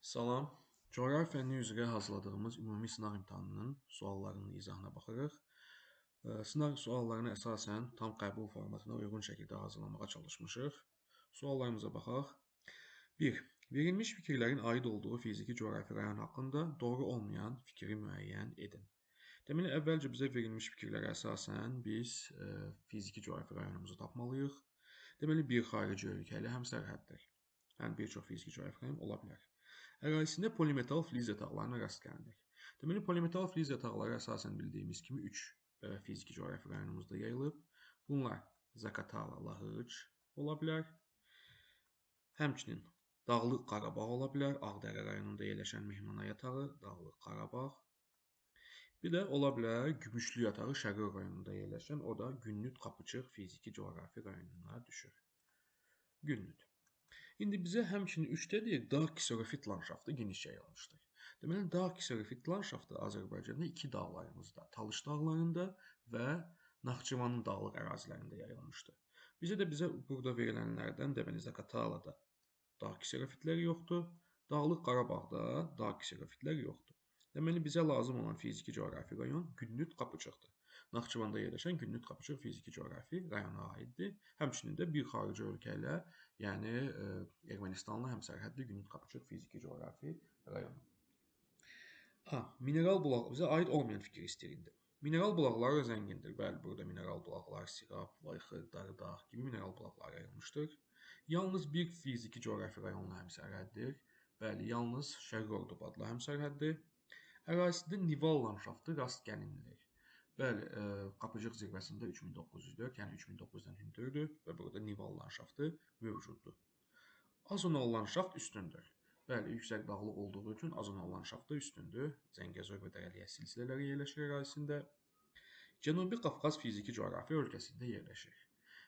Salam. Coğrafiya fənni üzrə hazırladığımız ümumi sınaq imtahanının suallarının izahına baxırıq. Sınaq suallarına əsasən tam qəbul formatına uyğun şəkildə hazırlamağa çalışmışıq. Suallarımıza baxaq. 1. Verilmiş fikirlərin aid olduğu fiziki coğrafi rayon haqqında doğru olmayan fikri müəyyən edin. Deməli, əvvəlcə bizə verilmiş fikirlərə əsasən biz fiziki coğrafi rayonumuzu tapmalıyıq. Deməli, bir xarici ölkəli həmsərhəddir. Yəni, bir çox fiziki coğrafi rayon ola bilər. Ərazisində polimetal filiz yataqlarına rast gəlinir. Deməli, polimetal filiz yataqları əsasən bildiyimiz kimi 3 fiziki coğrafi rayonumuzda yayılıb. Bunlar Zaqatala, Lahıc ola bilər. Həmçinin Dağlıq Qarabağ ola bilər. Ağdərə rayonunda yerləşən Mehmana yatağı, Dağlıq Qarabağ. Bir də ola bilər Gümüşlü yatağı Şərur rayonunda yerləşən, o da Günnüt Qapıçıq fiziki coğrafi rayonuna düşür. Günnüt. İndi bizə həmçinin 3-də deyir, dağ kisorofit landşaftı geniş yayılmışdır. Deməli, dağ kisorofit landşaftı Azərbaycanda 2 dağlarımızda, Talış dağlarında və Naxçıvanın dağlıq ərazilərində yayılmışdır. Bizə burada verilənlərdən deməli Zaqatalada dağ kisorofitləri yoxdur, Dağlıq Qarabağda dağ kisorofitləri yoxdur. Deməli, bizə lazım olan fiziki coğrafi rayon Günnüt Qapıçıqdır. Naxçıvanda yerləşən Günnüt Qapıçıq fiziki coğrafi rayona aiddir. Həmçinin də bir xarici ölkə ilə, yəni Ermənistanla həmsərhədli Günnüt Qapıçıq fiziki coğrafi rayonu. Mineral bulaq bizə aid olmayan fikir istəyirdi. Mineral bulaqları zəngindir. Bəli, burada mineral bulaqlar, Sirab, Vayxır, Darıdağ kimi mineral bulaqlar yayılmışdır. Yalnız bir fiziki coğrafi rayonla həmsərhəddir. Bəli, yalnız Şərqi Ordub adlı həmsərhəddir. Ərazisində Nival landşaftı rast gəlinilir. Bəli, Qapıcıq zirvəsində 3904, yəni 3900-dən hündürdür və burada Nival landşaftı mövcuddur. Azonal landşaft üstündür. Bəli, yüksək dağlıq olduğu üçün azonal landşaftı üstündür. Zəngəzur və Dərəliyə silsilələri yerləşir ərazisində. Cənubi Qafqaz fiziki coğrafi ölkəsində yerləşir.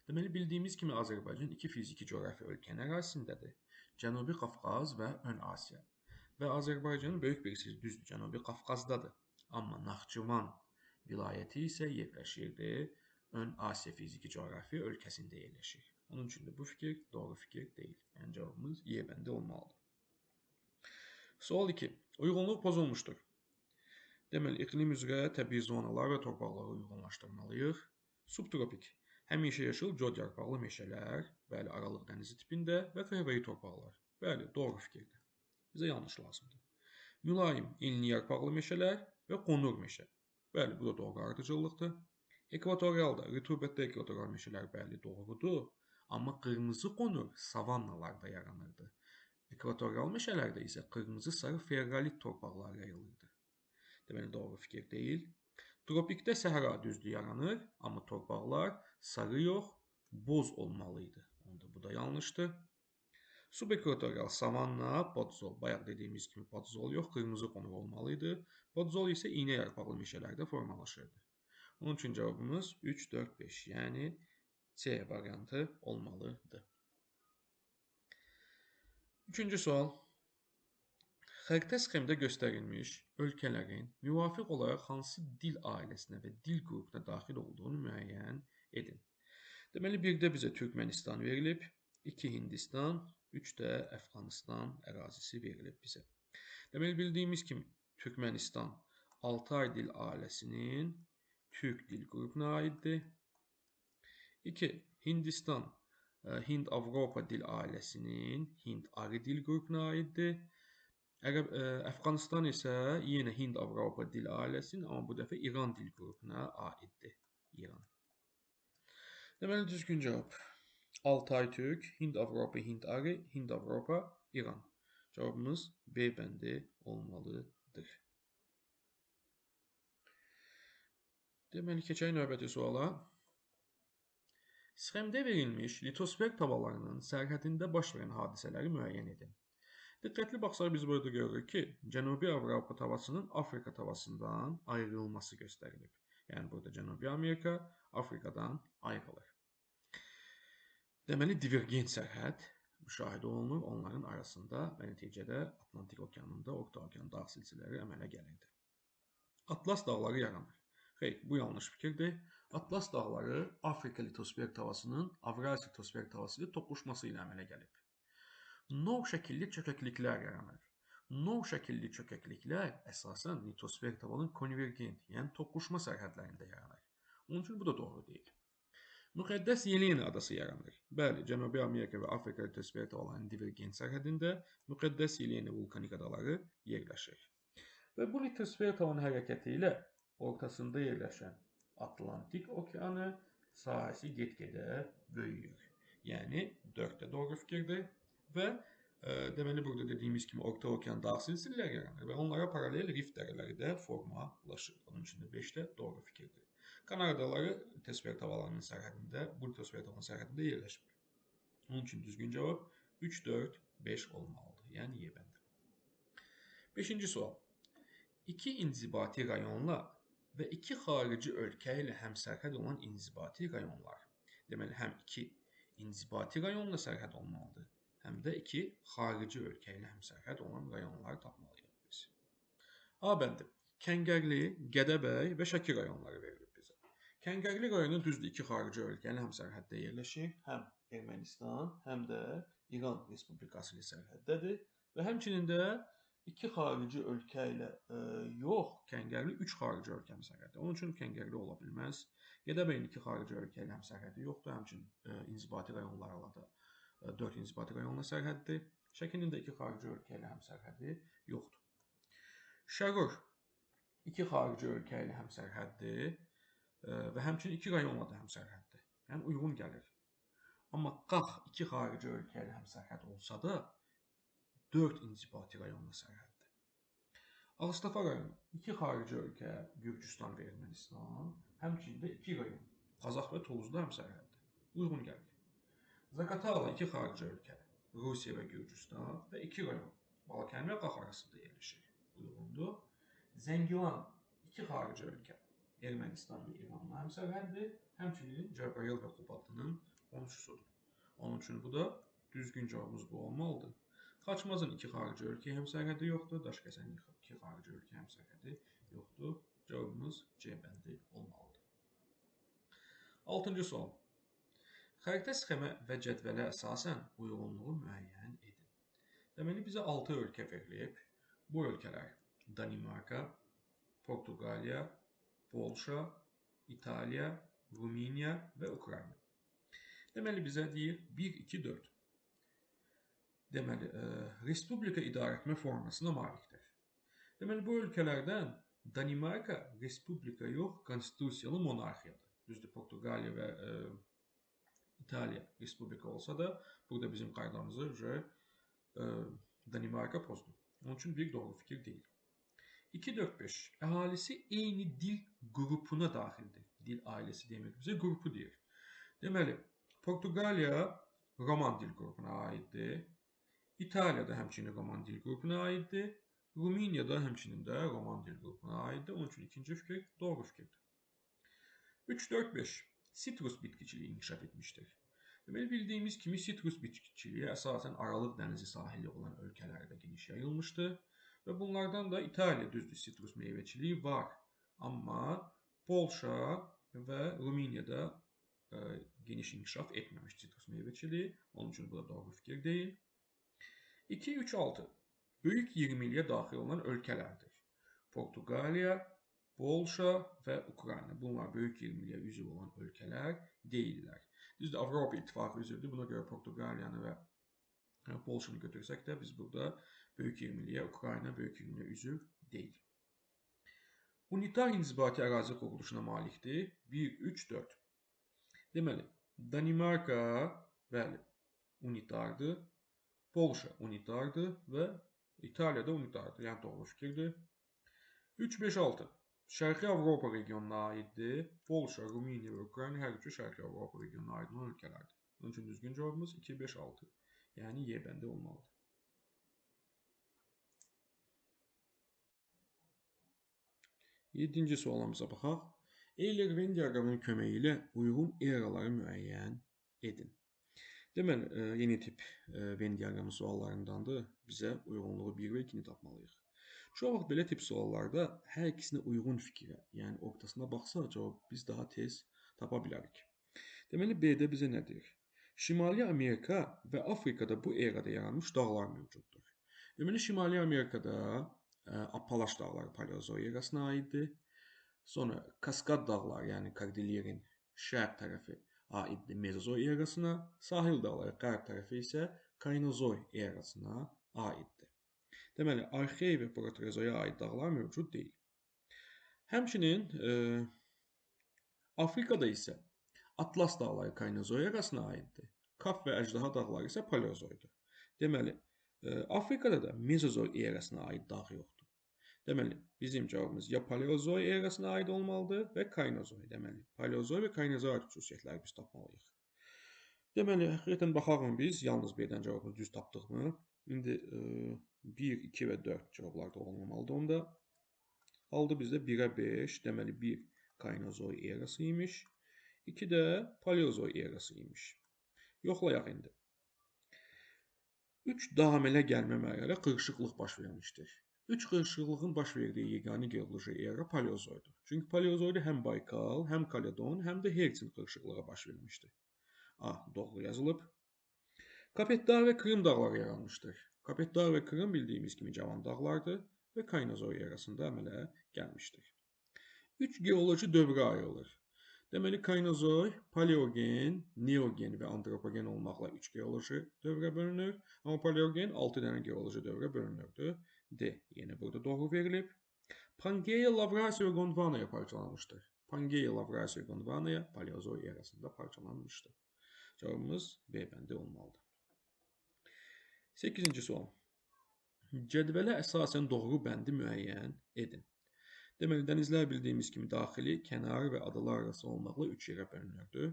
Deməli, bildiyimiz kimi Azərbaycan 2 fiziki coğrafi ölkənin ərazisindədir. Cənubi Qafqaz və Ön Asiya. Və Azərbaycanın böyük bir hissəsi düzdür, Cənubi Qafqazdadır. Amma Naxçıvan vilayəti isə yerləşirdi Ön Asiya fiziki coğrafi ölkəsində yerləşir. Onun üçün də bu fikir doğru fikir deyil. Yəni cavabımız Y bəndi olmalıdır. Sual 2. Uyğunluq pozulmuşdur. Deməli, iqlim üzrə təbii zonalar və torpaqları uyğunlaşdırmalıyıq. Subtropik, həmişə yaşıl cod yarpaqlı meşələr, bəli, Aralıq dənizi tipində və xəvəyi torpaqlar. Bəli, doğru fikirdir. Bizə yanlış lazımdır. Mülayim, enli yarpaqlı meşələr və qonur meşə. Bəli, bu da doğru ardıcıllıqdır. Ekvatorialda, rütubətli ekvatoral meşələr bəli, doğrudur. Amma qırmızı qonur savannalarda yaranırdı. Ekvatorial meşələrdə isə qırmızı sarı ferralit torpaqlar yayılırdı. Deməli, doğru fikir deyil. Tropikdə səhra düzdür yaranır, amma torpaqlar sarı yox, boz olmalıydı. Onda bu da yanlışdır. Subekvatorial savanna, podzol, bayaq dediyimiz kimi podzol yox, qırmızı qonur olmalıydı. Podzol isə iynə yarpaqlı meşələrdə formalaşırdı. Onun üçün cavabımız 3, 4, 5, yəni C variantı olmalıdır. Üçüncü sual. Xəritə sxemdə göstərilmiş ölkələrin müvafiq olaraq hansı dil ailəsinə və dil qrupuna daxil olduğunu müəyyən edin. Deməli, 1-də bizə Türkmənistan verilib, 2 Hindistan, 3-də Əfqanistan ərazisi verilib bizə. Deməli, bildiyimiz kimi Türkmənistan Altay dil ailəsinin Türk dil qrupuna aiddir. 2. Hindistan Hind-Avropa dil ailəsinin Hind-Ari dil qrupuna aiddir. Əfqanistan isə yenə Hind-Avropa dil ailəsinin, amma bu dəfə İran dil qrupuna aiddir. İran. Deməli, düzgün cavab. Altay Türk, Hind-Avropa, Hind-Ari, Hind-Avropa, İran. Cavabımız B bəndi olmalıdır. Deməli, keçək növbəti suala. Sxemdə verilmiş litosfer tavalarının sərhədində baş verən hadisələri müəyyən edin. Diqqətli baxsaq biz burada görürük ki, Cənubi Avropa tavasının Afrika tavasından ayrılması göstərilib. Yəni, burada Cənubi Amerika Afrikadan ayrılır. Deməli, divergent sərhəd müşahidə olunur onların arasında və nəticədə Atlantik okeanında Orta okean dağ silsilələri əmələ gəlirdi. Atlas dağları yaranır. Xeyr, bu yanlış fikirdir. Atlas dağları Afrika litosfer tavasının Avrasiya litosfer tavası ilə toqquşması ilə əmələ gəlib. Nov şəkilli çökəkliklər yaranır. Nov şəkilli çökəkliklər əsasən litosfer tavanın konvergent, yəni toqquşma sərhədlərində yaranır. Onun üçün bu da doğru deyil. Müqəddəs Yelena adası yaranır. Bəli, Cənubi Amerika və Afrika litosfer tavalarının divergent sərhədində Müqəddəs Yelena vulkanik adaları yerləşir. Və bu litosfer tavanın hərəkəti ilə ortasında yerləşən Atlantik okeanı sahəsi get-gedə böyüyür. Yəni 4-də doğru fikirdir və deməli burada dediyimiz kimi Orta Okean dağ silsilələri yaranır və onlara paralel rift dərələri də formalaşır. Onun üçün də 5-də doğru fikirdir. Kanar adaları litosfer tavalarının sərhədində, bu litosfer tavanın sərhədində yerləşmir. Onun üçün düzgün cavab 3, 4, 5 olmalıdır. Yəni Y bəndi. 5-ci sual. 2 inzibati rayonla və 2 xarici ölkə ilə həmsərhəd olan inzibati rayonlar. Deməli, həm 2 inzibati rayonla sərhəd olmalıdır, həm də 2 xarici ölkə ilə həmsərhəd olan rayonları tapmalıyıq biz. A bəndi. Kəngərli, Gədəbəy və Şəki rayonları verilib bizə. Kəngərli rayonu düzdür 2 xarici ölkə ilə həmsərhəddə yerləşir. Həm Ermənistan, həm də İran Respublikası ilə sərhəddədir və həmçinin də 2 xarici ölkə ilə yox, Kəngərli 3 xarici ölkə həmsərhəddə. Onun üçün Kəngərli ola bilməz. Gədəbəyin 2 xarici ölkə ilə həmsərhədi yoxdur. Həmçinin inzibati rayonlarla da 4 inzibati rayonla sərhəddir. Şəkinin də 2 xarici ölkə ilə həmsərhədi yoxdur. Şərur 2 xarici ölkə ilə həmsərhəddir və həmçinin 2 rayonla da həmsərhəddir. Yəni uyğun gəlir. Amma Qax 2 xarici ölkə ilə həmsərhəd olsa da 4 inzibati rayonla sərhəddir. Ağstafa rayonu 2 xarici ölkə, Gürcüstan və Ermənistan, həmçinin də 2 rayon, Qazax və Tovuzda həmsərhəddir. Uyğun gəlir. Zaqatala 2 xarici ölkə, Rusiya və Gürcüstan və 2 rayon, Balakən və Qax arasında yerləşir. Uyğundur. Zəngilan 2 xarici ölkə, Ermənistan və İranla həmsərhəddir. Həmçinin Cəbrayıl və Qubatlının qonşusudur. Onun üçün bu da düzgün cavabımız bu olmalıdır. Xaçmazın 2 xarici ölkə həmsərhədi yoxdur. Daşkəsənin 2 xarici ölkə həmsərhədi yoxdur. Cavabımız C bəndi olmalıdır. 6-cı sual. Xəritə sxemə və cədvələ əsasən uyğunluğu müəyyən edin. Deməli, bizə 6 ölkə verilib. Bu ölkələr Danimarka, Portuqaliya, Polşa, İtaliya, Rumıniya və Ukrayna. Deməli, bizə deyir 1, 2, 4. Deməli, respublika idarəetmə formasına malikdir. Deməli, bu ölkələrdən Danimarka respublika yox, konstitusiyalı monarxiyadır. Düzdür, Portuqaliya və İtaliya respublika olsa da, burada bizim qaydamızı Danimarka pozdu. Onun üçün bir doğru fikir deyil. 2, 4, 5. Əhalisi eyni dil qrupuna daxildir. Dil ailəsi demək bizə qrupu deyir. Deməli, Portuqaliya Roman dil qrupuna aiddir. İtaliya da həmçinin Roman dil qrupuna aiddir. Rumıniya da həmçinin də Roman dil qrupuna aiddir. Onun üçün ikinci fikir doğru fikirdir. 3, 4, 5. Sitrus bitkiciliyi inkişaf etmişdir. Deməli, bildiyimiz kimi sitrus bitkiciliyi əsasən Aralıq dənizi sahili olan ölkələrdə geniş yayılmışdır. Və bunlardan da İtaliya düzdür sitrus meyvəçiliyi var. Amma Polşa və Rumuniyada geniş inkişaf etməmiş sitrus meyvəçiliyi. Onun üçün bu da doğru fikir deyil. 2, 3, 6. Böyük 20-liyə daxil olan ölkələrdir. Portuqaliya, Polşa və Ukrayna. Bunlar böyük 20-liyə üzv olan ölkələr deyirlər. Düzdür, Avropa İttifaqı üzvdür. Buna görə Portuqaliyanı və Polşanı götürsək də biz burada böyük 20-liyə, Ukrayna böyük 20-liyə üzv deyil. Unitar inzibati ərazi quruluşuna malikdir. 1, 3, 4. Deməli, Danimarka bəli, unitardır. Polşa unitardır və İtaliya da unitardır. Yəni doğru fikirdir. 3, 5, 6. Şərqi Avropa regionuna aiddir. Polşa, Rumıniya və Ukrayna hər üçü Şərqi Avropa regionuna aid olan ölkələrdir. Onun üçün düzgün cavabımız 2, 5, 6. Yəni Y bəndi olmalıdır. 7-ci sualımıza baxaq. Euler-Venn diaqramının köməyi ilə uyğun eraları müəyyən edin. Deməli, yeni tip Venn diaqramı suallarındandır. Bizə uyğunluğu 1 və 2-ni tapmalıyıq. Çox vaxt belə tip suallarda hər ikisinə uyğun fikrə, yəni ortasına baxsaq cavab biz daha tez tapa bilərik. Deməli, B-də bizə nə deyir? Şimali Amerika və Afrikada bu erada yaranmış dağlar mövcuddur. Deməli, Şimali Amerikada Appalaç dağları Paleozoy erasına aiddir. Sonra Kaskad dağları, yəni Kordillerin şərq tərəfi aiddir Mezozoy erasına, sahil dağları qərb tərəfi isə Kainozoy erasına aiddir. Deməli, Arxey və Proterozoya aid dağlar mövcud deyil. Həmçinin Afrikada isə Atlas dağları Kainozoy erasına aiddir. Kaf və Əjdaha dağları isə Paleozoydur. Deməli, Afrikada da Mezozoy erasına aid dağ yoxdur. Deməli, bizim cavabımız ya Paleozoy erasına aid olmalıdır və Kainozoy. Deməli, Paleozoy və Kainozoy aid xüsusiyyətləri biz tapmalıyıq. Deməli, həqiqətən baxarıq biz yalnız birdən cavabımızı düz tapdıqmı? İndi 1, 2 və 4 cavablar da olmamalıdır onda. Aldı bizdə 1-ə 5, deməli 1 Kainozoy erası imiş, 2 də Paleozoy erası imiş. Yoxlayaq indi. 3 dahamələ gəlmə mərhələ qırışıqlıq baş vermişdir. 3 qırışıqlığın baş verdiyi yeganə geoloji era Paleozoydur. Çünki Paleozoyda həm Baykal, həm Kaledon, həm də Hertsin qırışıqlığı baş vermişdir. A, doğru yazılıb. Kapetdağ və Krım dağları yaranmışdır. Kapetdağ və Krım bildiyimiz kimi cavan dağlardır və Kainozoy erasında əmələ gəlmişdir. 3 geoloji dövrə ayrılır. Deməli, Kainozoy, Paleogen, Neogen və Antropogen olmaqla 3 geoloji dövrə bölünür. Amma Paleogen 6 dənə geoloji dövrə bölünürdü. D, yenə burada doğru verilib. Pangeia, Lavrasiya və Gondvanaya parçalanmışdır. Pangeia, Lavrasiya və Gondvanaya Paleozoy erasında parçalanmışdır. Cavabımız B bəndi olmalıdır. 8-ci sual. Cədvələ əsasən doğru bəndi müəyyən edin. Deməli, dənizlər bildiyimiz kimi daxili, kənar və adalar arası olmaqla 3 yerə bölünürdü.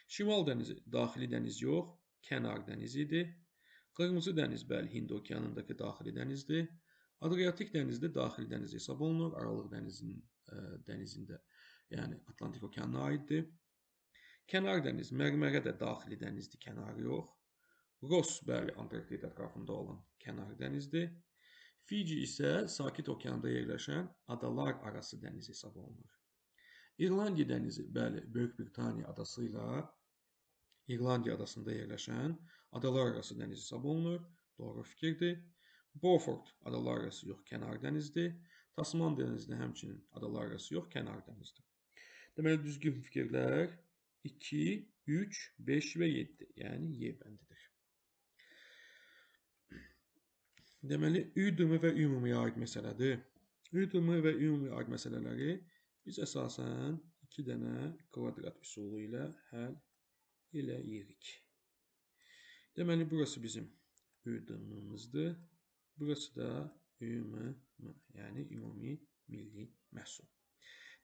Şimal dənizi daxili dəniz yox, kənar dəniz idi. Qırmızı dəniz, bəli, Hind okeanındakı daxili dənizdir. Adriatik dəniz də daxili dəniz hesab olunur. Aralıq dənizində, yəni Atlantik okeanına aiddir. Kənar dəniz, Mərmərə də daxili dənizdir, kənarı yox. Ross, bəli, Antarktida ətrafında olan kənar dənizdir. Fiji isə Sakit okeanda yerləşən adalar arası dəniz hesab olunur. İrlandiya dənizi, bəli, Böyük Britaniya adası ilə İrlandiya adasında yerləşən adalar arası dəniz hesab olunur. Doğru fikirdir. Beaufort adalar arası yox, kənar dənizdir. Tasman dənizi də həmçinin adalar arası yox, kənar dənizdir. Deməli, düzgün fikirlər 2, 3, 5 və 7, yəni Y bəndidir. Deməli, üdümü və ümumiyə aid məsələdir. Üdümü və ümumiyə aid məsələləri biz əsasən 2 dənə kvadrat üsulu ilə həll eləyirik. Deməli, burası bizim üdümümüzdür. Burası da ümumi, yəni ümumi milli məhsul.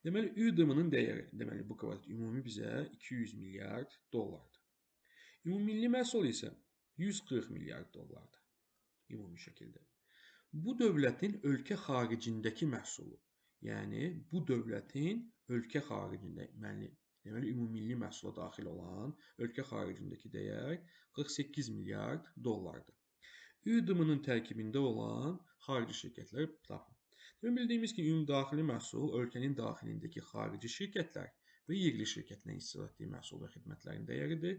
Deməli, üdümünün dəyəri, deməli, bu kvadrat ümumi bizə 200 milyard dollardır. Ümumi milli məhsul isə 140 milyard dollardır. Ümumi şəkildə. Bu dövlətin ölkə xaricindəki məhsulu, yəni bu dövlətin ölkə xaricində, deməli ümumilli məhsula daxil olan ölkə xaricindəki dəyər 48 milyard dollardır. ÜDM-nın tərkibində olan xarici şirkətlər tapın. Bildiyimiz ki, ümumdaxili məhsul ölkənin daxilindəki xarici şirkətlər və yerli şirkətlərin istismar etdiyi məhsul və xidmətlərin dəyəridir.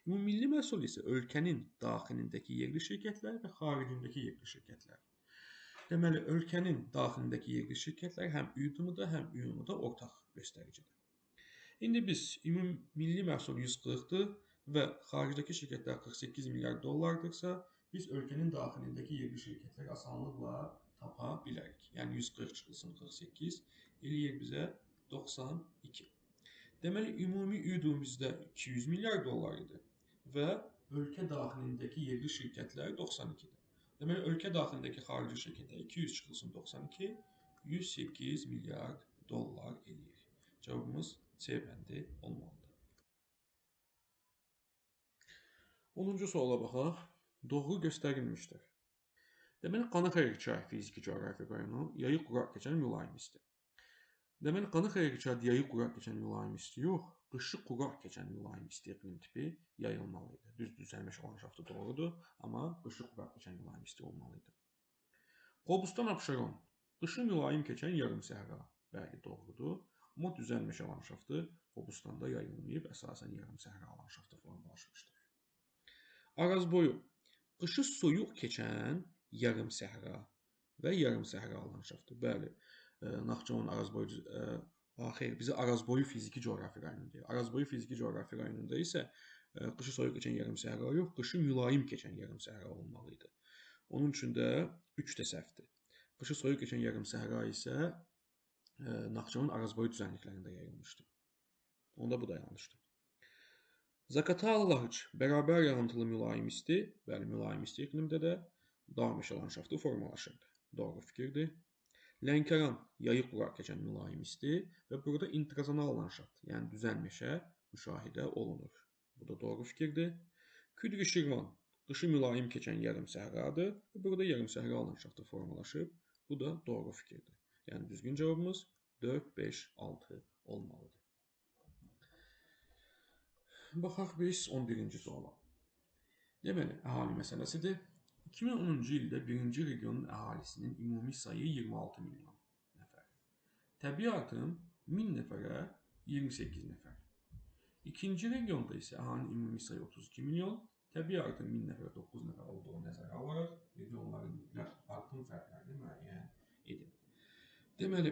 Ümumilli məhsul isə ölkənin daxilindəki yerli şirkətlər və xaricindəki yerli şirkətlər. Deməli, ölkənin daxilindəki yerli şirkətlər həm ÜDM-da, həm ÜMÜ-da ortaq göstəricidir. İndi biz ümumilli məhsul 140-dır və xaricdəki şirkətlər 48 milyard dollardırsa, biz ölkənin daxilindəki yerli şirkətləri asanlıqla tapa bilərik. Yəni 140 çıxılsın 48 eləyir bizə 92. Deməli, ümumi ÜDM bizdə 200 milyard dollar idi və ölkə daxilindəki yerli şirkətlər 92-dir. Deməli, ölkə daxilindəki xarici şirkətlər 200 çıxılsın 92, 108 milyard dollar eləyir. Cavabımız C bəndi olmalıdır. 10-cu suala baxaq. Doğru göstərilmişdir. Deməli, Qanıxayır çay fiziki coğrafi rayonu yayı quraq keçən mülayimizdir. Deməli, Qanıxayır çayı yayı quraq keçən mülayimisti yox, qışı quraq keçən mülayimisti iqlim tipi yayılmalıydı. Düz düzəlmiş landşaftı doğrudur, amma qışı quraq keçən mülayimisti olmalıydı. Qobustan Abşeron, qışı mülayim keçən yarım səhra, bəli doğrudur, amma düzəlmiş landşaftı Qobustanda yayılmayıb, əsasən yarım səhra landşaftı formalaşmışdır. Arazboyu, qışı soyuq keçən yarım səhra və yarım səhra landşaftı. Bəli, Naxçıvan Arazboyu xeyr, bizi Arazboyu fiziki coğrafi rayonu deyir. Arazboyu fiziki coğrafi rayonunda isə qışı soyuq keçən yarım səhra yox, qışı mülayim keçən yarım səhra olmalı idi. Onun üçün də 3 də səhvdir. Qışı soyuq keçən yarım səhra isə Naxçıvan Arazboyu düzənliklərində yayılmışdı. Onda bu da yanlışdır. Zaqatala Lahıç bərabər yağıntılı mülayim isti, bəli, mülayim isti iqlimdə də dağ meşə landşaftı formalaşırdı. Doğru fikirdir. Lənkəran yayıq quraq keçən mülayim isti və burada intrazonal landşaft, yəni düzən meşə müşahidə olunur. Bu da doğru fikirdir. Küdri Şirvan qışı mülayim keçən yarım səhradır və burada yarım səhra landşaftı formalaşıb. Bu da doğru fikirdir. Yəni düzgün cavabımız 4, 5, 6 olmalıdır. Baxaq biz 11-ci suala. Deməli, əhali məsələsidir. 2010-cu ildə birinci regionun əhalisinin ümumi sayı 26 milyon nəfər. Təbii artım 1000 nəfərə 28 nəfər. İkinci regionda isə əhalinin ümumi sayı 32 milyon, təbii artım 1000 nəfərə 9 nəfər olduğu nəzərə alaraq regionların artım fərqlərini müəyyən edin. Deməli,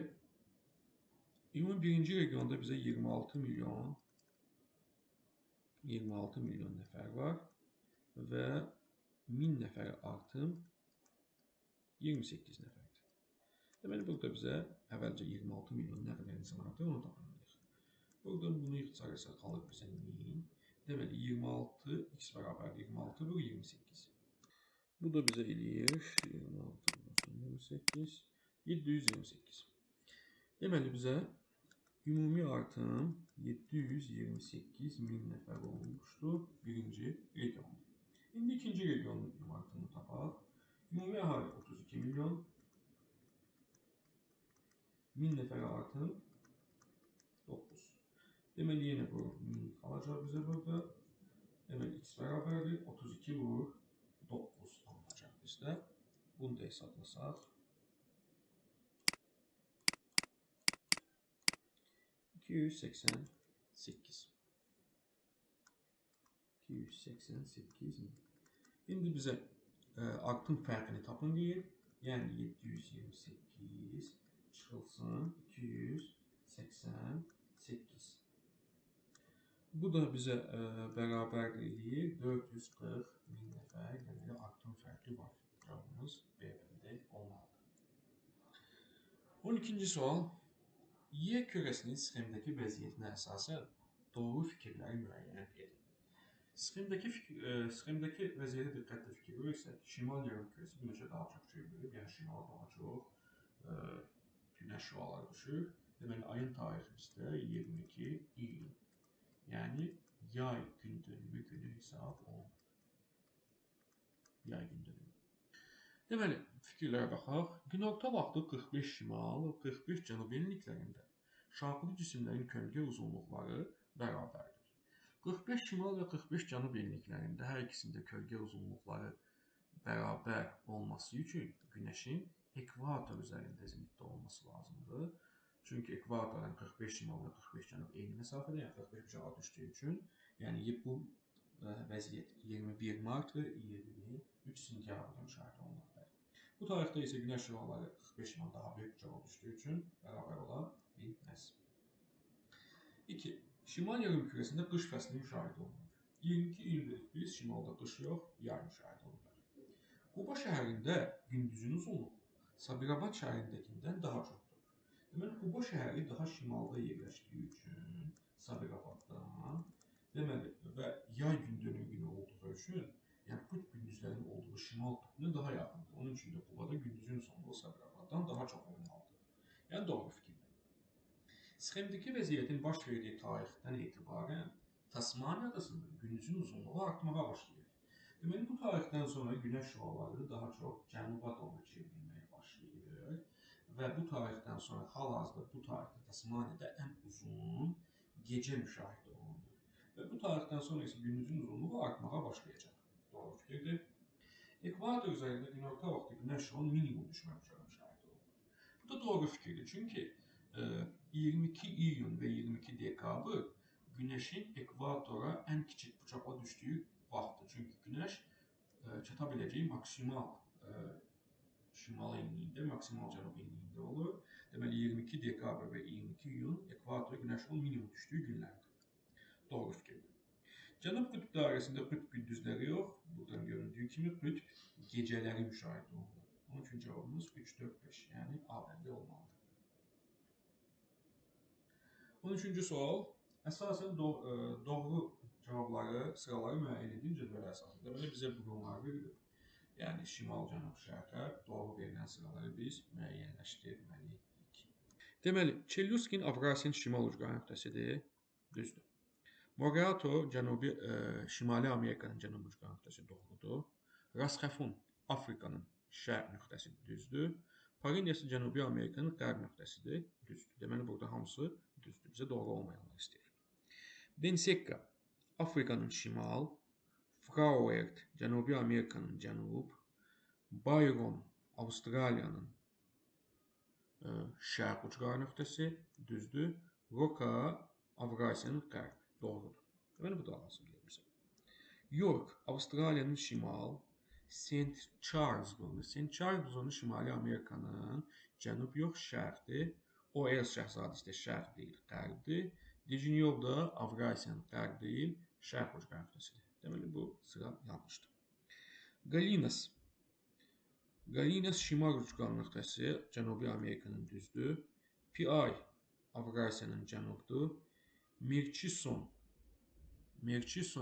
ümumi birinci regionda bizə 26 milyon nəfər var və 1000 nəfərə artım 28 nəfərdir. Deməli, burada bizə əvvəlcə 26 milyon nə qədər insan artır, onu tapmalıyıq. Burada bunu ixtisarəsə qalır bizə 1000. Deməli, 26, x bərabər 26 bölü 28. Bu da bizə eləyir 26 bölü 28, 728. Deməli, bizə ümumi artım 728 min nəfər olmuşdur birinci regionda. İndi ikinci regionun artımını tapaq. Ümumi əhali 32 milyon. 1000 nəfərə artım 9. Deməli, yenə bu 1000 qalacaq bizə burada. Deməli, x bərabərdir. 32 vur 9 alınacaq bizdə. Bunu da hesablasaq. 288. 288 min. İndi bizə artım fərqini tapın deyir. Yəni 728 çıxılsın 288. Bu da bizə bərabər eləyir 440 min nəfər. Deməli, artım fərqi var. Cavabımız B bəndi olmalıdır. 12-ci sual. Yer kürəsinin sxemdəki vəziyyətinə əsasən doğru fikirləri müəyyən edin. Sxemdəki vəziyyətə diqqətlə fikir verirsək, şimal yarımkürəsi günəşə daha çox çevrilir, yəni şimala daha çox günəş şüaları düşür. Deməli, ayın tarixi bizdə 22 iyun, yəni yay gündönümü günü hesab olunur. Yay gündönümü. Deməli, fikirlərə baxaq. Günorta vaxtı 45 şimal, 45 cənub enliklərində şaxılı cisimlərin kölgə uzunluqları bərabərdir. 45 şimal və 45 cənub enliklərində hər ikisində kölgə uzunluqları bərabər olması üçün günəşin ekvator üzərində zimmitdə olması lazımdır. Çünki ekvatordan 45 şimal və 45 cənub eyni məsafədə, yəni 45 bucağa düşdüyü üçün, yəni bu vəziyyət 21 mart və 23 sentyabrda müşahidə olunur. Bu tarixdə isə günəş şüaları 45 şimal daha böyük bucağa düşdüyü üçün bərabər ola bilməz. 2. Şimal yarımkürəsində qış fəsli müşahidə olunur. 22 iyun dedik biz, şimalda qış yox, yay müşahidə olunur. Quba şəhərində gündüzün uzunluğu Sabirabad şəhərindəkindən daha çoxdur. Deməli, Quba şəhəri daha şimalda yerləşdiyi üçün Sabirabaddan, deməli, və yay gündönümü günü olduğu üçün, yəni bu gündüzlərin olduğu şimal qutbuna daha yaxındır. Onun üçün də Qubada gündüzün sonluğu Sabirabaddan daha çox olmalıdır. Yəni doğru fikirdir. Sxemdəki vəziyyətin baş verdiyi tarixdən etibarən Tasmaniya adasında gündüzün uzunluğu artmağa başlayır. Deməli, bu tarixdən sonra günəş şüaları daha çox cənuba doğru çevrilməyə başlayır və bu tarixdən sonra hal-hazırda bu tarixdə Tasmaniyada ən uzun gecə müşahidə olunur. Və bu tarixdən sonra isə gündüzün uzunluğu artmağa başlayacaq. Doğru fikirdir. Ekvator üzərində günorta vaxtı günəş şüalarının minimum düşmə bucağı müşahidə olunur. Bu da doğru fikirdir. Çünki 22 iyun və 22 dekabr günəşin ekvatora ən kiçik bucağa düşdüyü vaxtdır. Çünki günəş çata biləcəyi maksimal şimal enliyində, maksimal cənub enliyində olur. Deməli, 22 dekabr və 22 iyun ekvatora günəşin minimum düşdüyü günlərdir. Doğru fikirdir. Cənub qütb dairəsində qütb gündüzləri yox. Buradan göründüyü kimi qütb gecələri müşahidə olunur. Onun üçün cavabımız 3, 4, 5, yəni A bəndi olmalıdır. 13-cü sual. Əsasən doğru cavabları, sıraları müəyyən edin cədvələ əsasında. Deməli, bizə bunlar verilir. Yəni, şimal, cənub, şərq, qərb doğru verilən sıraları biz müəyyənləşdirməliyik. Deməli, Çelyuskin Avrasiyanın şimal ucqar nöqtəsidir. Düzdür. Morato Şimali Amerikanın cənub ucqar nöqtəsi doğrudur. Rasxafun Afrikanın şərq nöqtəsi düzdür. Parinyas Cənubi Amerikanın qərb nöqtəsidir. Düzdür. Deməli, burada hamısı düzdür. Bizə doğru olmayanlar istəyir. Densekka Afrikanın şimal, Frauert Cənubi Amerikanın cənub, Byron Avstraliyanın şərq ucqar nöqtəsi düzdür. Roka Avrasiyanın qərb doğrudur. Deməli, bu da lazım deyil bizə. York Avstraliyanın şimal, St. Charlesburnu Şimali Amerikanın cənub yox, şərqdir. OEL Şəhzadəsi də şərq deyil, qərbdir. Dijinyov da Avrasiyanın qərb deyil, şərq ucqar nöqtəsidir. Deməli, bu sıra yanlışdır. Galinas şimal ucqar nöqtəsi Cənubi Amerikanın düzdür. PI Avrasiyanın cənubdur. Murchison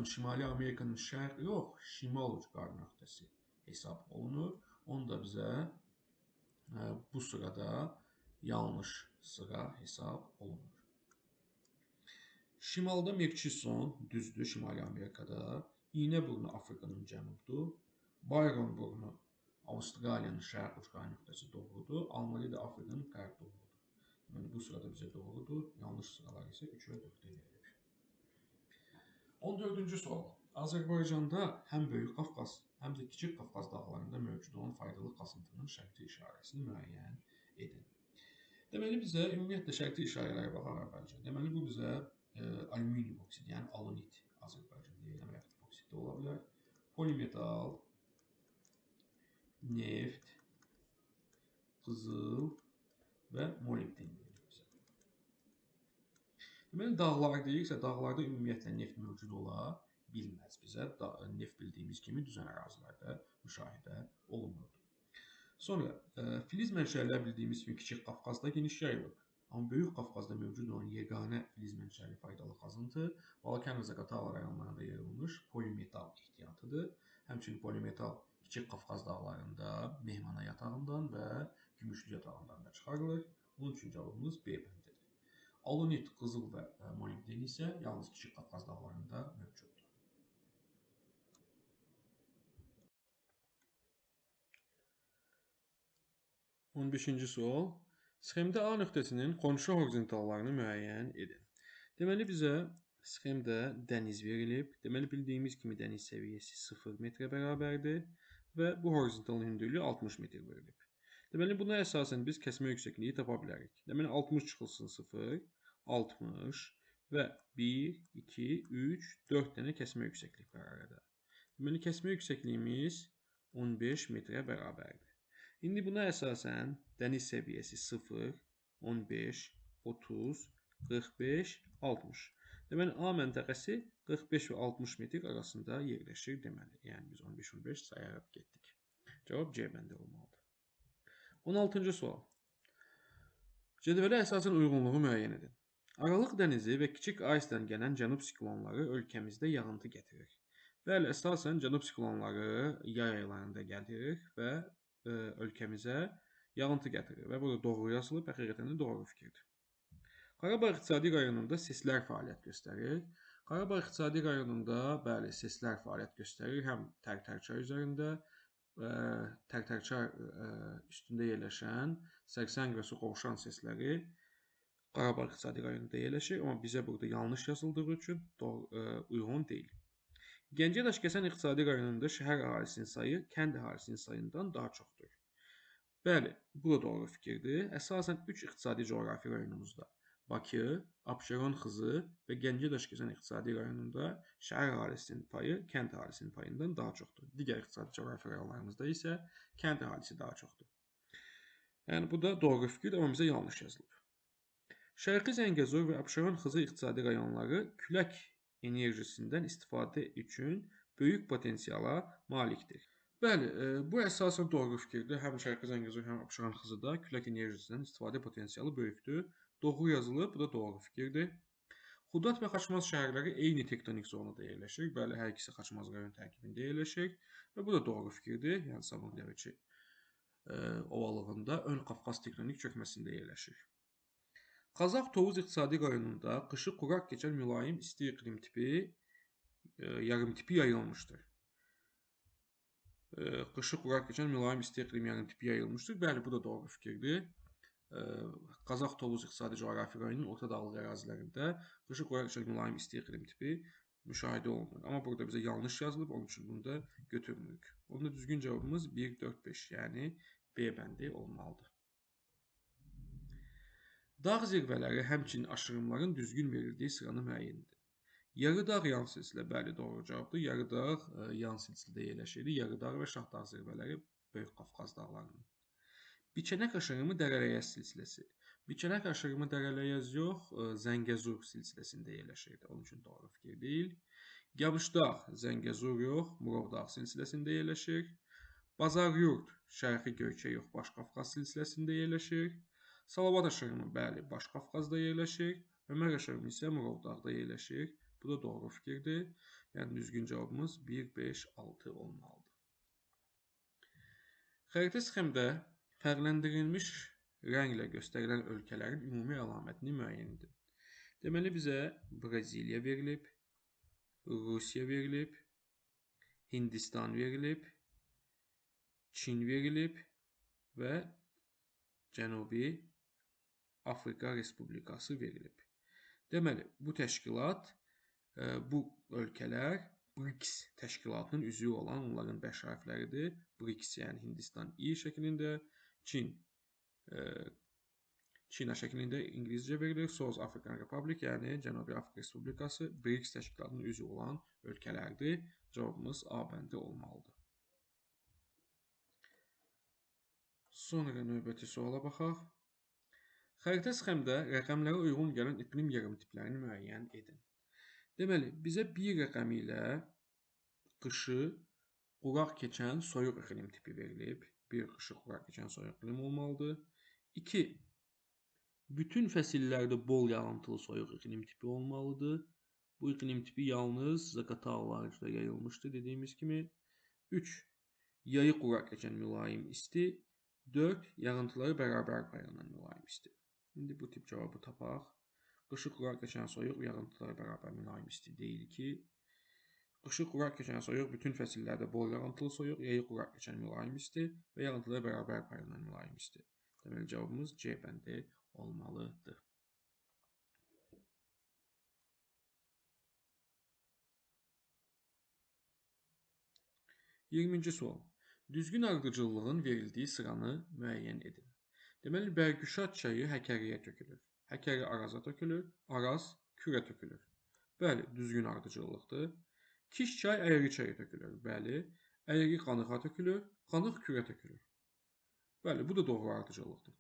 Şimali Amerikanın şərq yox, şimal ucqar nöqtəsi hesab olunur. Onu da bizə bu sırada yanlış sıra hesab olunur. Şimalda Murchison düzdür Şimali Amerikada. İynəburnu Afrikanın cənubdur. Byron burnu Avstraliyanın şərq ucqar nöqtəsi doğrudur. Almali də Afrikanın qərb doğrudur. Yəni, bu sırada bizə doğrudur. Yanlış sıralar isə 3 və 4-də verilib. 14-cü sual. Azərbaycanda həm Böyük Qafqaz, həm də Kiçik Qafqaz dağlarında mövcud olan faydalı qasıntının şərti işarəsini müəyyən edin. Deməli, bizə ümumiyyətlə şərti işarələrə baxaq əvvəlcə. Deməli, bu bizə alüminium oksid, yəni alunit Azərbaycanda deyilən oksid də ola bilər. Polimetal, neft, qızıl və molibden verir bizə. Deməli, dağlar deyirsə, dağlarda ümumiyyətlə neft mövcud ola bilməz bizə. Neft bildiyimiz kimi düzən ərazilərdə müşahidə olunurdu. Sonra, filiz mənşələr bildiyimiz kimi Kiçik Qafqazda geniş yayılıb. Amma Böyük Qafqazda mövcud olan yeganə filiz mənşəli faydalı qazıntı Balkan və Zaqatala rayonlarında yayılmış polimetal ehtiyatıdır. Həmçinin polimetal Kiçik Qafqaz dağlarında Mehmana yatağından və Gümüşlü yatağından da çıxarılır. Bunun üçün cavabımız B bəndidir. Alunit, qızıl və molibden isə yalnız Kiçik Qafqaz dağlarında mövcuddur. 15-ci sual. Sxemdə A nöqtəsinin qonşu horizontallarını müəyyən edin. Deməli, bizə sxemdə dəniz verilib. Deməli, bildiyimiz kimi dəniz səviyyəsi 0 metrə bərabərdir və bu horizontalın hündürlüyü 60 metr verilib. Deməli, buna əsasən biz kəsmə yüksəkliyi tapa bilərik. Deməli, 60 çıxılsın 0, 60 və 1, 2, 3, 4 dənə kəsmə yüksəklik var arada. Deməli, kəsmə yüksəkliyimiz 15 metrə bərabərdir. İndi buna əsasən dəniz səviyyəsi 0, 15, 30, 45, 60. Deməli, A məntəqəsi 45 və 60 metr arasında yerləşir deməli. Yəni, biz 15-15 sayaraq getdik. Cavab C bəndi olmalıdır. 16-cı sual. Cədvələ əsasən uyğunluğu müəyyən edin. Aralıq dənizi və Kiçik Aysdən gələn cənub siklonları ölkəmizdə yağıntı gətirir. Bəli, əsasən cənub siklonları yay aylarında gəlir və ölkəmizə yağıntı gətirir və burada doğru yazılıb, həqiqətən də doğru fikirdir. Qarabağ İqtisadi rayonunda SES-lər fəaliyyət göstərir. Qarabağ İqtisadi rayonunda bəli, SES-lər fəaliyyət göstərir. Həm Tərtərçay üzərində, Tərtərçay üstündə yerləşən Sərsəng və Suqovuşan SES-ləri Qarabağ İqtisadi rayonunda yerləşir, amma bizə burada yanlış yazıldığı üçün uyğun deyil. Gəncə Daşkəsən İqtisadi rayonunda şəhər əhalisinin sayı kənd əhalisinin sayından daha çoxdur. Bəli, bu da doğru fikirdir. Əsasən 3 iqtisadi coğrafi rayonumuzda Bakı, Abşeron Xızı və Gəncə Daşkəsən İqtisadi rayonunda şəhər əhalisinin payı kənd əhalisinin payından daha çoxdur. Digər iqtisadi coğrafi rayonlarımızda isə kənd əhalisi daha çoxdur. Yəni bu da doğru fikir, amma bizə yanlış yazılıb. Şərqi Zəngəzur və Abşeron Xızı iqtisadi rayonları külək enerjisindən istifadə üçün böyük potensiala malikdir. Bəli, bu əsasən doğru fikirdir. Həm Şərqi Zəngəzur, həm Abşeron Xızıda külək enerjisindən istifadə potensialı böyükdür. Doğru yazılıb, bu da doğru fikirdir. Xudad və Xaçmaz şəhərləri eyni tektonik zonada yerləşir. Bəli, hər ikisi Xaçmaz rayon tərkibində yerləşir və bu da doğru fikirdir. Yəni Sabun Dəvəçi ovalığında Ön Qafqaz tektonik çökməsində yerləşir. Qazax Tovuz iqtisadi rayonunda qışı quraq keçən mülayim isti iqlim tipi, yarımtipi yayılmışdır. Qışı quraq keçən mülayim isti iqlim yarımtipi yayılmışdır. Bəli, bu da doğru fikirdir. Qazax Tovuz iqtisadi coğrafi rayonunun orta dağlıq ərazilərində qışı quraq keçən mülayim isti iqlim tipi müşahidə olunur. Amma burada bizə yanlış yazılıb, onun üçün bunu da götürmürük. Onda düzgün cavabımız 1, 4, 5, yəni B bəndi olmalıdır. Dağ zirvələri həmçinin aşırımların düzgün verildiyi sıranı müəyyən edin. Yarıdağ yan silsilə, bəli, doğru cavabdır. Yarıdağ yan silsilədə yerləşir. Yarıdağ və Şahdağ zirvələri Böyük Qafqaz dağlarının. Biçənək aşırımı Dərələyəz silsiləsi. Biçənək aşırımı Dərələyəz yox, Zəngəzur silsiləsində yerləşir. Onun üçün doğru fikir deyil. Gabışdağ Zəngəzur yox, Murovdağ silsiləsində yerləşir. Bazaryurt Şərqi Göyçə yox, Baş Qafqaz silsiləsində yerləşir. Salavat aşırımı, bəli, Baş Qafqazda yerləşir. Ömər aşırımı isə Murovdağda yerləşir. Bu da doğru fikirdir. Yəni düzgün cavabımız 1, 5, 6 olmalıdır. Xəritə sxemdə fərqləndirilmiş rənglə göstərilən ölkələrin ümumi əlamətini müəyyən edin. Deməli, bizə Braziliya verilib, Rusiya verilib, Hindistan verilib, Çin verilib və Cənubi Afrika Respublikası verilib. Deməli, bu təşkilat, bu ölkələr BRICS təşkilatının üzvü olan onların bəş hərfləridir. BRICS, yəni Hindistan İ şəklində, Çin şəklində İngiliscə verilir. South African Republic, yəni Cənubi Afrika Respublikası BRICS təşkilatının üzvü olan ölkələrdir. Cavabımız A bəndi olmalıdır. Sonra növbəti suala baxaq. Xəritə sxemdə rəqəmlərə uyğun gələn iqlim yarımtiplərini müəyyən edin. Deməli, bizə bir rəqəmi ilə qışı quraq keçən soyuq iqlim tipi verilib. Bir qışı quraq keçən soyuq iqlim olmalıdır. 2. Bütün fəsillərdə bol yağıntılı soyuq iqlim tipi olmalıdır. Bu iqlim tipi yalnız Zaqatalalarda yayılmışdır dediyimiz kimi. 3. Yayı quraq keçən mülayim isti. 4. Yağıntıları bərabər paylanan mülayim isti. İndi bu tip cavabı tapaq. Qışı quraq keçən soyuq yağıntıları bərabər mülayim isti deyil ki. Qışı quraq keçən soyuq bütün fəsillərdə bol yağıntılı soyuq, yayı quraq keçən mülayim isti və yağıntıları bərabər paylanan mülayim isti. Deməli cavabımız C bəndi olmalıdır. Yirminci sual. Düzgün ardıcıllığın verildiyi sıranı müəyyən edin. Deməli, Bərgüşad çayı Həkəriyə tökülür. Həkəri Araza tökülür, Araz Kürə tökülür. Bəli, düzgün ardıcıllıqdır. Kiş çay Əyri çaya tökülür. Bəli, Əyri Qanıqa tökülür, Qanıq Kürə tökülür. Bəli, bu da doğru ardıcıllıqdır.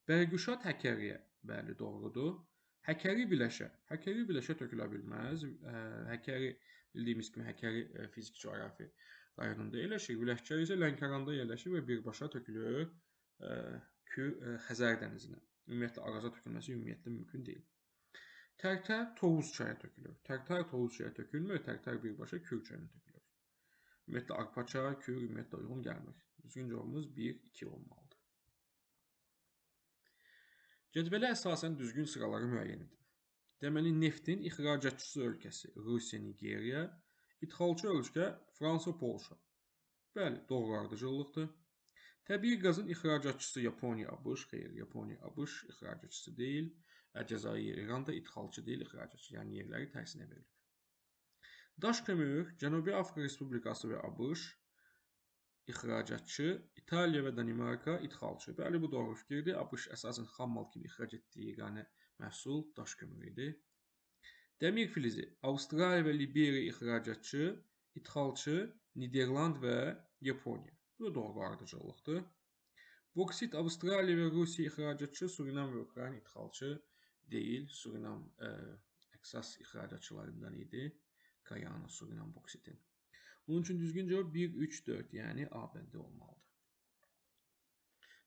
Bərgüşad Həkəriyə, bəli, doğrudur. Həkəri Biləşə tökülə bilməz. Həkəri, bildiyimiz kimi, Həkəri fiziki coğrafi rayonunda yerləşir. Biləşkər isə Lənkəranda yerləşir və birbaşa tökülür Xəzər dənizinə. Ümumiyyətlə, Araza tökülməsi ümumiyyətlə mümkün deyil. Tərtər Tovuz çaya tökülür. Tərtər Tovuz çaya tökülmür, Tərtər birbaşa Kür çayına tökülür. Ümumiyyətlə, Arpa çay, Kür ümumiyyətlə uyğun gəlmir. Düzgün cavabımız 1, 2 olmalıdır. Cədvələ əsasən düzgün sıraları müəyyən edin. Deməli, neftin ixracatçısı ölkəsi Rusiya, Nigeriya, ixracatçı ölkə Fransa, Polşa. Bəli, doğru ardıcıllıqdır. Təbii qazın ixracatçısı Yaponiya, ABŞ, xeyr, Yaponiya, ABŞ ixracatçısı deyil. Cəzair, İran da ixracatçı deyil, ixracatçı, yəni yerləri tərsinə verilib. Daş kömür, Cənubi Afrika Respublikası və ABŞ ixracatçı, İtaliya və Danimarka ixracatçı. Bəli, bu doğru fikirdir. ABŞ əsasən xammal kimi ixrac etdiyi yeganə məhsul daş kömürüdür. Dəmir filizi, Avstraliya və Liberiya ixracatçı, ixracatçı, Niderland və Yaponiya. Bu da doğru ardıcıllıqdır. Boksit Avstraliya və Rusiya ixracatçı, Surinam və Ukrayna idxalçı deyil. Surinam əsas ixracatçılarından idi. Gayana, Surinam boksitin. Bunun üçün düzgün cavab 1, 3, 4, yəni A bəndi olmalıdır.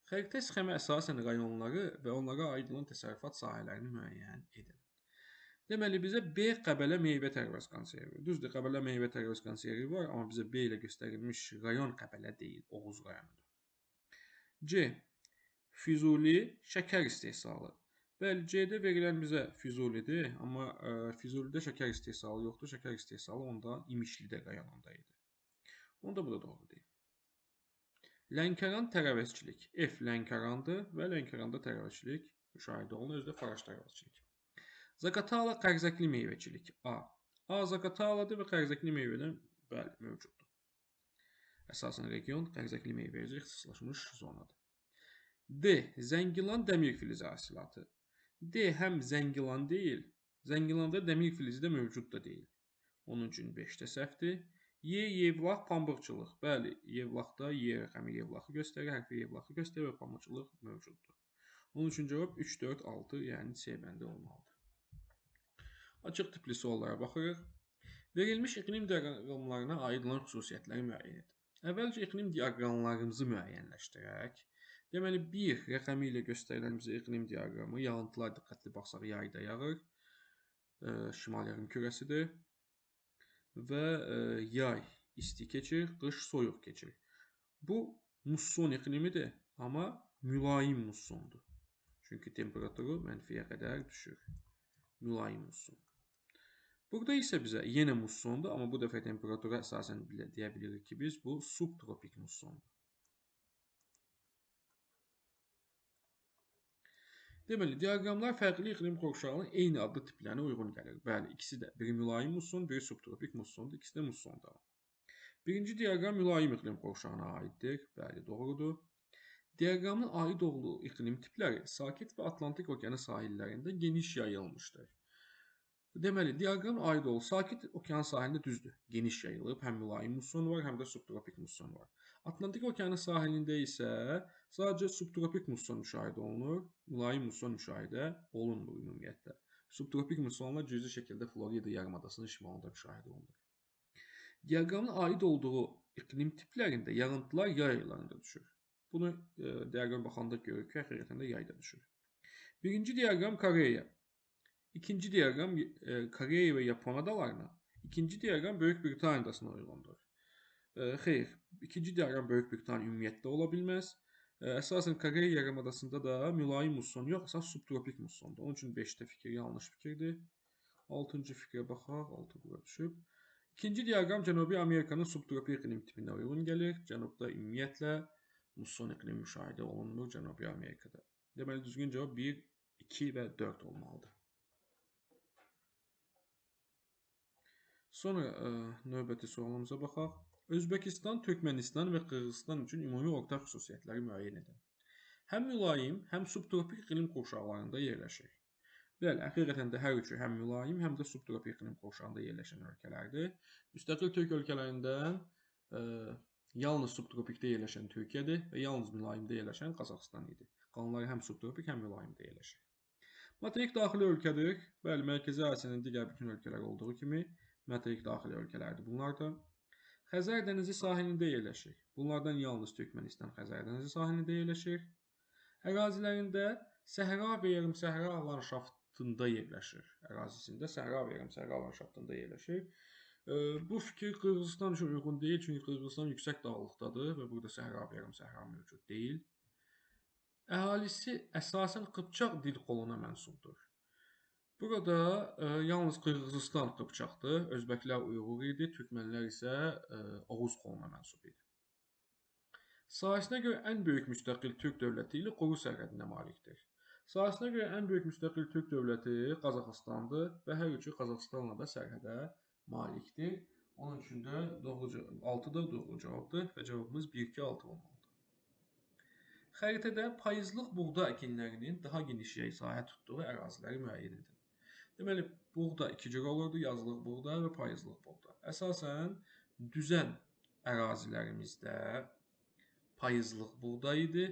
Xəritə sxemi əsasən rayonları və onlara aid olan təsərrüfat sahələrini müəyyən edin. Deməli, bizə B Qəbələ meyvə tərəvəz konservi. Düzdür, Qəbələ meyvə tərəvəz konservi var, amma bizə B ilə göstərilmiş rayon Qəbələ deyil, Oğuz rayonudur. C. Füzuli şəkər istehsalı. Bəli, C-də verilən bizə Füzulidir, amma Füzulidə şəkər istehsalı yoxdur. Şəkər istehsalı onda İmişlidə rayonunda idi. Onda bu da doğru deyil. Lənkəran tərəvəzçilik. F Lənkərandır və Lənkəranda tərəvəzçilik müşahidə olunur, özü də faraş tərəvəzçilik. Zaqatala qərzəkli meyvəçilik. A. A Zaqataladır və qərzəkli meyvədən bəli mövcuddur. Əsasən region qərzəkli meyvəyə ixtisaslaşmış zonadır. D. Zəngilan dəmir filizi hasilatı. D həm Zəngilan deyil, Zəngilanda dəmir filizi də mövcud da deyil. Onun üçün 5-də səhvdir. Y. Yevlax pambıqçılıq. Bəli, Yevlaxda Y rəqəmi Yevlaxı göstərir, hərfi Yevlaxı göstərir və pambıqçılıq mövcuddur. Onun üçün cavab 3, 4, 6, yəni C bəndi olmalıdır. Açıq tipli suallara baxırıq. Verilmiş iqlim diaqramlarına aid olan xüsusiyyətləri müəyyən edin. Əvvəlcə iqlim diaqramlarımızı müəyyənləşdirək. Deməli, 1 rəqəmi ilə göstərilən bizə iqlim diaqramı, yağıntılar diqqətli baxsaq yayda yağır, şimal yarımkürəsidir və yay isti keçir, qış soyuq keçir. Bu musson iqlimidir, amma mülayim mussondur. Çünki temperaturu mənfiyə qədər düşür. Mülayim musson. Burada isə bizə yenə mussondur, amma bu dəfə temperatura əsasən deyə bilirik ki, biz bu subtropik mussondur. Deməli, diaqramlar fərqli iqlim qovşağının eyni adlı tiplərinə uyğun gəlir. Bəli, ikisi də. Biri mülayim musson, biri subtropik mussondur, ikisi də mussondur. Birinci diaqram mülayim iqlim qovşağına aiddir. Bəli, doğrudur. Diaqramın aid olduğu iqlim tipləri Sakit və Atlantik okeanı sahillərində geniş yayılmışdır. Deməli, diaqram aid olduğu Sakit okean sahilində düzdür. Geniş yayılıb, həm mülayim musson var, həm də subtropik musson var. Atlantik okeanı sahilində isə sadəcə subtropik musson müşahidə olunur, mülayim musson müşahidə olunmur ümumiyyətlə. Subtropik mussonlar cüzi şəkildə Florida yarımadasının şimalında müşahidə olunur. Diaqramın aid olduğu iqlim tiplərində yağıntılar yay aylarında düşür. Bunu diaqram baxanda görürük ki, həqiqətən də yayda düşür. Birinci diaqram Koreya. İkinci diaqram Koreya və Yapon adalarına. İkinci diaqram Böyük Britaniyasına uyğundur. Xeyr, ikinci diaqram Böyük Britaniya ümumiyyətlə ola bilməz. Əsasən Koreya yarımadasında da mülayim musson yox, əsas subtropik mussondur. Onun üçün 5-də fikir yanlış fikirdir. 6-cı fikrə baxaq, 6 bura düşüb. İkinci diaqram Cənubi Amerikanın subtropik iqlim tipinə uyğun gəlir. Cənubda ümumiyyətlə musson iqlim müşahidə olunmur Cənubi Amerikada. Deməli, düzgün cavab 1, 2 və 4 olmalıdır. Sonra növbəti sualımıza baxaq. Özbəkistan, Türkmənistan və Qırğızistan üçün ümumi ortaq xüsusiyyətləri müəyyən edin. Həm mülayim, həm subtropik iqlim qovşaqlarında yerləşir. Bəli, həqiqətən də hər üçü həm mülayim, həm də subtropik iqlim qovşağında yerləşən ölkələrdir. Müstəqil Türk ölkələrindən yalnız subtropikdə yerləşən Türkiyədir və yalnız mülayimdə yerləşən Qazaxıstan idi. Qalanları həm subtropik, həm mülayimdə yerləşir. Materik daxili ölkədir. Bəli, Mərkəzi Asiyanın digər bütün ölkələr olduğu kimi materik daxili ölkələrdir bunlar da. Xəzər dənizi sahilində yerləşir. Bunlardan yalnız Türkmənistan Xəzər dənizi sahilində yerləşir. Ərazilərində səhra və yarımsəhra landşaftında yerləşir. Ərazisində səhra və yarımsəhra landşaftında yerləşir. Bu fikir Qırğızistan üçün uyğun deyil, çünki Qırğızistan yüksək dağlıqdadır və burada səhra və yarımsəhra mövcud deyil. Əhalisi əsasən Qıpçaq dil qoluna mənsubdur. Burada yalnız Qırğızistan Qıpçaqdır, Özbəklər Uyğur idi, Türkmənlər isə Oğuz qoluna mənsub idi. Sahəsinə görə ən böyük müstəqil Türk dövləti ilə quru sərhədinə malikdir. Sahəsinə görə ən böyük müstəqil Türk dövləti Qazaxıstandır və hər üçü Qazaxıstanla da sərhədə malikdir. Onun üçün də 6-da doğru cavabdır və cavabımız 1-2-6 olmalıdır. Xəritədə payızlıq buğda əkinlərinin daha geniş yay sahə tutduğu əraziləri müəyyən edin. Deməli, buğda iki cür olurdu, yazlıq buğda və payızlıq buğda. Əsasən, düzən ərazilərimizdə payızlıq buğda idi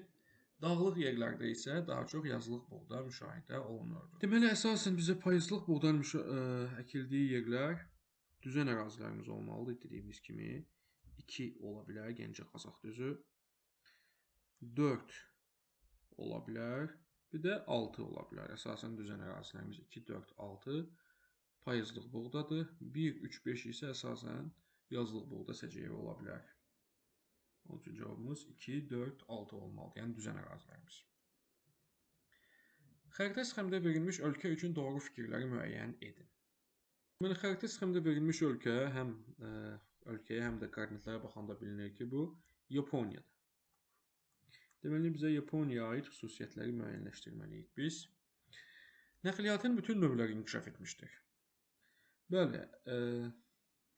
Dağlıq yerlərdə isə daha çox yazılıq buğda müşahidə olunurdu. Deməli, əsasən bizə payızlıq buğdanın əkildiyi yerlər düzən ərazilərimiz olmalıdır dediyimiz kimi. 2 ola bilər, Gəncə Qazax düzü. 4 ola bilər. Bir də 6 ola bilər. Əsasən düzən ərazilərimiz 2, 4, 6 payızlıq buğdadır. 1, 3, 5 isə əsasən yazlıq buğda səciyyəvi ola bilər. Onun üçün cavabımız 2, 4, 6 olmalıdır. Yəni düzən ərazilərimiz. Xəritə sxemdə verilmiş ölkə üçün doğru fikirləri müəyyən edin. Deməli, xəritə sxemdə verilmiş ölkə həm ölkəyə, həm də koordinatlara baxanda bilinir ki, bu Yaponiyadır. Deməli, bizə Yaponiyaya aid xüsusiyyətləri müəyyənləşdirməliyik biz. Nəqliyyatın bütün növləri inkişaf etmişdir. Bəli,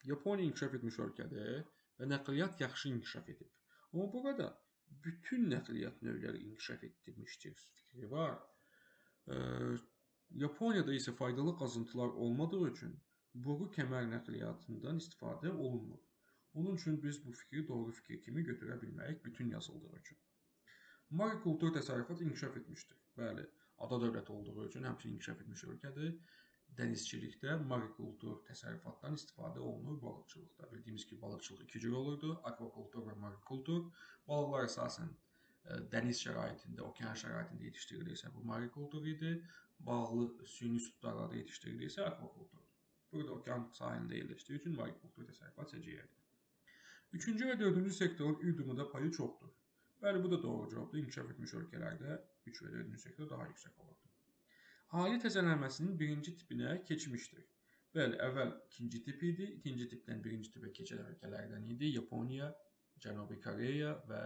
Yaponiya inkişaf etmiş ölkədir və nəqliyyat yaxşı inkişaf edib. Amma burada bütün nəqliyyat növləri inkişaf etdirmişdir fikri var. Yaponiyada isə faydalı qazıntılar olmadığı üçün boru kəmər nəqliyyatından istifadə olunmur. Onun üçün biz bu fikri doğru fikir kimi götürə bilmərik bütün yazıldığı üçün. Marikultur təsərrüfat inkişaf etmişdir. Bəli, ada dövləti olduğu üçün həmçinin inkişaf etmiş ölkədir. Dənizçilikdə marikultur təsərrüfatdan istifadə olunur balıqçılıqda. Bildiyimiz ki, balıqçılıq iki cür olurdu: akvakultur və marikultur. Balıqlar əsasən dəniz şəraitində, okean şəraitində yetişdirilirsə bu marikultur idi. Bağlı süni sularlarda yetişdirilirsə akvakulturdur. Burada okean sahilində yerləşdiyi üçün marikultur təsərrüfat səciyyəvidir. Üçüncü və dördüncü sektorun ÜDÜM-da payı çoxdur. Bəli, bu da doğru cavabdır. İnkişaf etmiş ölkələrdə 3 və 4-cü sektor daha yüksək olurdu. Ahali təzələnməsinin birinci tipinə keçmişdir. Bəli, əvvəl ikinci tip idi. İkinci tipdən birinci tipə keçən ölkələrdən idi. Yaponiya, Cənubi Koreya və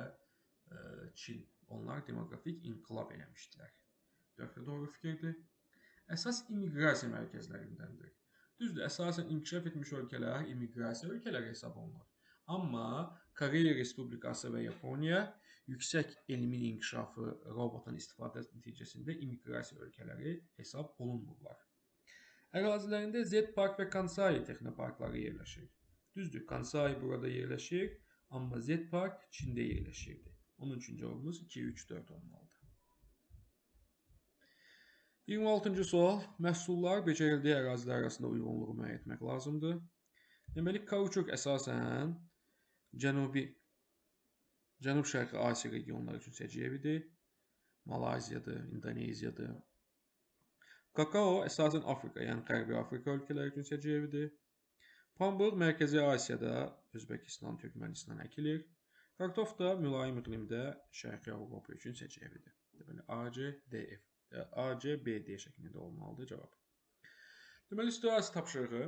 Çin. Onlar demoqrafik inqilab eləmişdilər. 4 doğru fikirdir. Əsas immiqrasiya mərkəzlərindəndir. Düzdür, əsasən inkişaf etmiş ölkələr immiqrasiya ölkələri hesab olunur. Amma Koreya Respublikası və Yaponiya yüksək elmin inkişafı, robotun istifadəsi nəticəsində immiqrasiya ölkələri hesab olunmurlar. Ərazilərində Z-Park və Kansai texnoparkları yerləşir. Düzdür, Kansai burada yerləşir, amma Z-Park Çində yerləşirdi. Onun üçün cavabımız 2, 3, 4 olmalıdır. 26-cı sual. Məhsullar becərildiyi ərazilər arasında uyğunluğu müəyyən etmək lazımdır. Deməli, kauçuk əsasən Cənub-Şərqi Asiya regionları üçün səciyyəvidir. Malayziyadır, İndoneziyadır. Kakao əsasən Afrika, yəni Qərbi Afrika ölkələri üçün səciyyəvidir. Pambıq Mərkəzi Asiyada, Özbəkistan, Türkmənistan əkilir. Kartof da mülayim iqlimdə Şərqi Avropa üçün səciyyəvidir. Deməli, A, C, B, D şəklində olmalıdır cavab. Deməli, situasiya tapşırığı.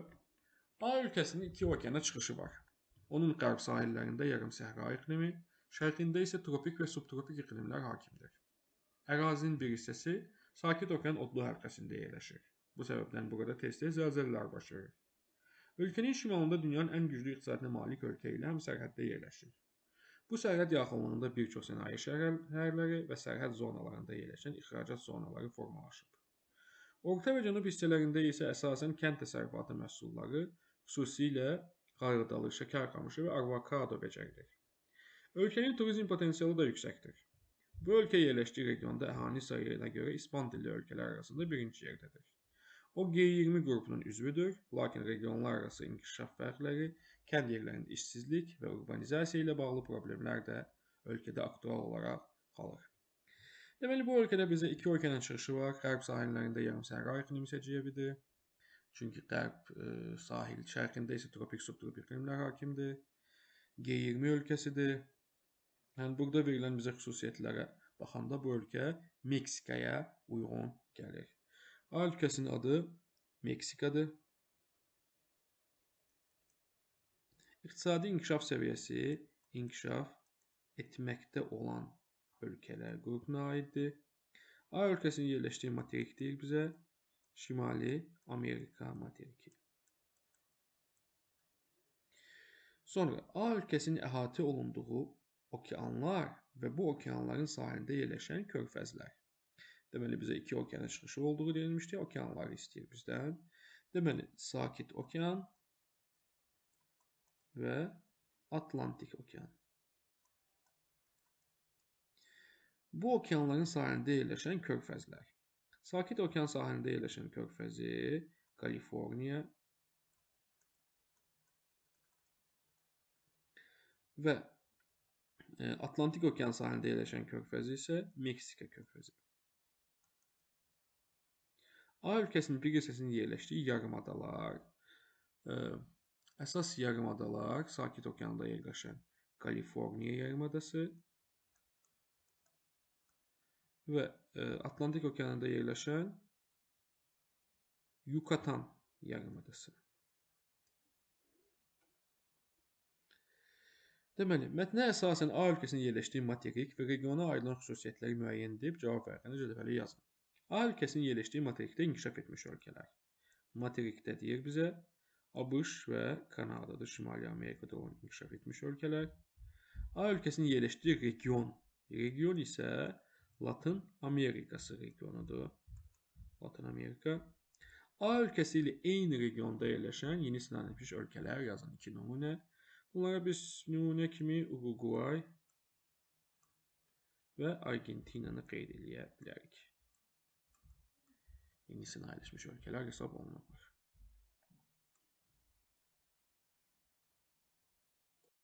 A ölkəsinin 2 okeana çıxışı var. Onun qərb sahillərində yarım səhra iqlimi, şərqində isə tropik və subtropik iqlimlər hakimdir. Ərazinin bir hissəsi Sakit Okean odlu həlqəsində yerləşir. Bu səbəbdən burada tez-tez zəlzələlər baş verir. Ölkənin şimalında dünyanın ən güclü iqtisadına malik ölkə ilə həmsərhəddə yerləşir. Bu sərhəd yaxınlığında bir çox sənaye şəhərləri və sərhəd zonalarında yerləşən ixracat zonaları formalaşıb. Orta və cənub hissələrində isə əsasən kənd təsərrüfatı məhsulları, xüsusilə qarğıdalı, şəkər qamışı və avokado becərilir. Ölkənin turizm potensialı da yüksəkdir. Bu ölkə yerləşdiyi regionda əhali sayına görə İspan dilli ölkələr arasında birinci yerdədir. O G20 qrupunun üzvüdür, lakin regionlar arası inkişaf fərqləri, kənd yerlərində işsizlik və urbanizasiya ilə bağlı problemlər də ölkədə aktual olaraq qalır. Deməli, bu ölkədə bizə 2 okeana çıxışı var. Qərb sahillərində yarım səhra iqlimi səciyyəvidir. Çünki qərb sahil, şərqində isə tropik subtropik iqlimlər hakimdir. G20 ölkəsidir. Yəni, burada verilən bizə xüsusiyyətlərə baxanda bu ölkə Meksikaya uyğun gəlir. A ölkəsinin adı Meksikadır. İqtisadi inkişaf səviyyəsi inkişaf etməkdə olan ölkələr qrupuna aiddir. A ölkəsinin yerləşdiyi materik deyir bizə Şimali Amerika materiki. Sonra A ölkəsinin əhatə olunduğu okeanlar və bu okeanların sahilində yerləşən körfəzlər. Deməli, bizə 2 okeana çıxışı olduğu deyilmişdi. Okeanları istəyir bizdən. Deməli, Sakit Okean və Atlantik Okean. Bu okeanların sahilində yerləşən körfəzlər. Sakit okean sahilində yerləşən körfəzi Kaliforniya və Atlantik okean sahilində yerləşən körfəzi isə Meksika körfəzi. A ölkəsinin bir hissəsinin yerləşdiyi yarımadalar. Əsas yarımadalar Sakit okeanda yerləşən Kaliforniya yarımadası və Atlantik okeanında yerləşən Yucatan yarımadası. Deməli, mətnə əsasən A ölkəsinin yerləşdiyi materik və regiona ayrılan xüsusiyyətləri müəyyən edib cavab verəndə cədvələ yazın. A ölkəsinin yerləşdiyi materikdə inkişaf etmiş ölkələr. Materikdə deyir bizə ABŞ və Kanadadır, Şimali Amerikada olan inkişaf etmiş ölkələr. A ölkəsinin yerləşdiyi region. Region isə Latın Amerikası regionudur. Latın Amerika. A ölkəsi ilə eyni regionda yerləşən yeni silan etmiş ölkələr yazın 2 nümunə. Bunlara biz nümunə kimi Uruguay və Argentinanı qeyd edə bilərik. Yeni silan etmiş ölkələr hesab olunurlar.